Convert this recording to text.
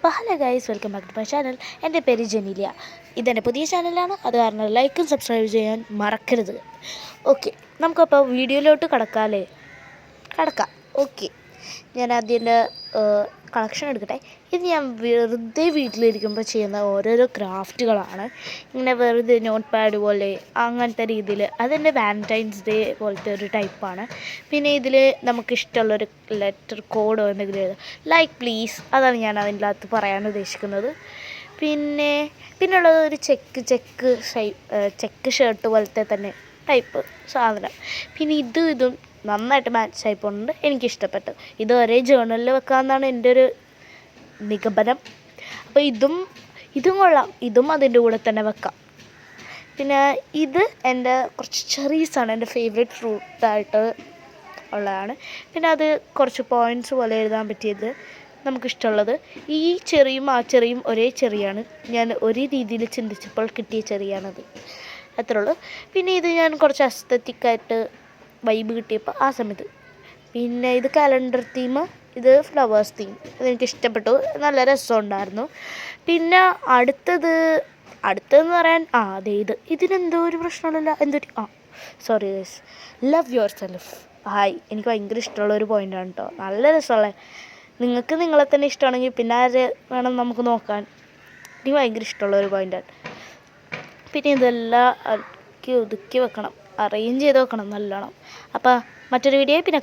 അപ്പോൾ hello guys, welcome back to my channel. എൻ്റെ പേര് ജെനിലിയ. ഇതെൻ്റെ പുതിയ ചാനലാണ്, അത് കാരണം ലൈക്കും സബ്സ്ക്രൈബ് ചെയ്യാൻ മറക്കരുത്. ഓക്കെ, നമുക്കപ്പോൾ വീഡിയോയിലോട്ട് കടക്കാമല്ലേ? കടക്കാം. ഓക്കെ, ഞാൻ ആദ്യം കളക്ഷൻ എടുക്കട്ടെ. ഇത് ഞാൻ വെറുതെ വീട്ടിലിരിക്കുമ്പോൾ ചെയ്യുന്ന ഓരോരോ ക്രാഫ്റ്റുകളാണ്. ഇങ്ങനെ വെറുതെ നോട്ട് പാഡ് പോലെ അങ്ങനത്തെ രീതിയിൽ. അതെൻ്റെ വാലൻറ്റൈൻസ് ഡേ പോലത്തെ ഒരു ടൈപ്പാണ്. പിന്നെ ഇതിൽ നമുക്കിഷ്ടമുള്ളൊരു ലെറ്റർ കോഡോ എന്തെങ്കിലും എഴുതാം. ലൈക്ക് പ്ലീസ്, അതാണ് ഞാൻ അതിൻ്റെ അകത്ത് പറയാൻ ഉദ്ദേശിക്കുന്നത്. പിന്നുള്ളത് ഒരു ചെക്ക് ഷർട്ട് പോലത്തെ തന്നെ ടൈപ്പ് സാധനം. പിന്നെ ഇതും നന്നായിട്ട് മാച്ചായി പോകുന്നുണ്ട്, എനിക്കിഷ്ടപ്പെട്ടു. ഇത് ഒരേ ജേർണലിൽ വെക്കാമെന്നാണ് എൻ്റെ ഒരു നിഗമനം. അപ്പോൾ ഇതും കൊള്ളാം, ഇതും അതിൻ്റെ കൂടെ തന്നെ വെക്കാം. പിന്നെ ഇത് എൻ്റെ കുറച്ച് ചെറീസാണ്, എൻ്റെ ഫേവറേറ്റ് ഫ്രൂട്ടായിട്ട് ഉള്ളതാണ്. പിന്നെ അത് കുറച്ച് പോയിൻറ്റ്സ് പോലെ എഴുതാൻ പറ്റിയത് നമുക്കിഷ്ടമുള്ളത്. ഈ ചെറിയും ആ ചെറിയും ഒരേ ചെറിയാണ്. ഞാൻ ഒരു രീതിയിൽ ചിന്തിച്ചപ്പോൾ കിട്ടിയ ചെറിയാണത്, അത്രേ ഉള്ളൂ. പിന്നെ ഇത് ഞാൻ കുറച്ച് അസ്തറ്റിക്കായിട്ട് വൈബ് കിട്ടിയപ്പോൾ ആ സമയത്ത്. പിന്നെ ഇത് കലണ്ടർ തീം, ഇത് ഫ്ലവേഴ്സ് തീം. ഇതെനിക്ക് ഇഷ്ടപ്പെട്ടു, നല്ല രസമുണ്ടായിരുന്നു. പിന്നെ അടുത്തതെന്ന് പറയാൻ അതെ ഇതിനെന്തോ ഒരു പ്രശ്നമില്ല. Sorry guys. Love your self. Hi, എനിക്ക് ഭയങ്കര ഇഷ്ടമുള്ളൊരു പോയിൻ്റാണ് കേട്ടോ. നല്ല രസമുള്ള. നിങ്ങൾക്ക് നിങ്ങളെ തന്നെ ഇഷ്ടമാണെങ്കിൽ പിന്നെ ആര് വേണം നമുക്ക് നോക്കാൻ. എനിക്ക് ഭയങ്കര ഇഷ്ടമുള്ളൊരു പോയിൻ്റാണ്. പിന്നെ ഇതെല്ലാം ഒതുക്കി വെക്കണം, അറേഞ്ച് ചെയ്ത് വെക്കണം നല്ലോണം. അപ്പോൾ മറ്റൊരു വീഡിയോ പിന്നെ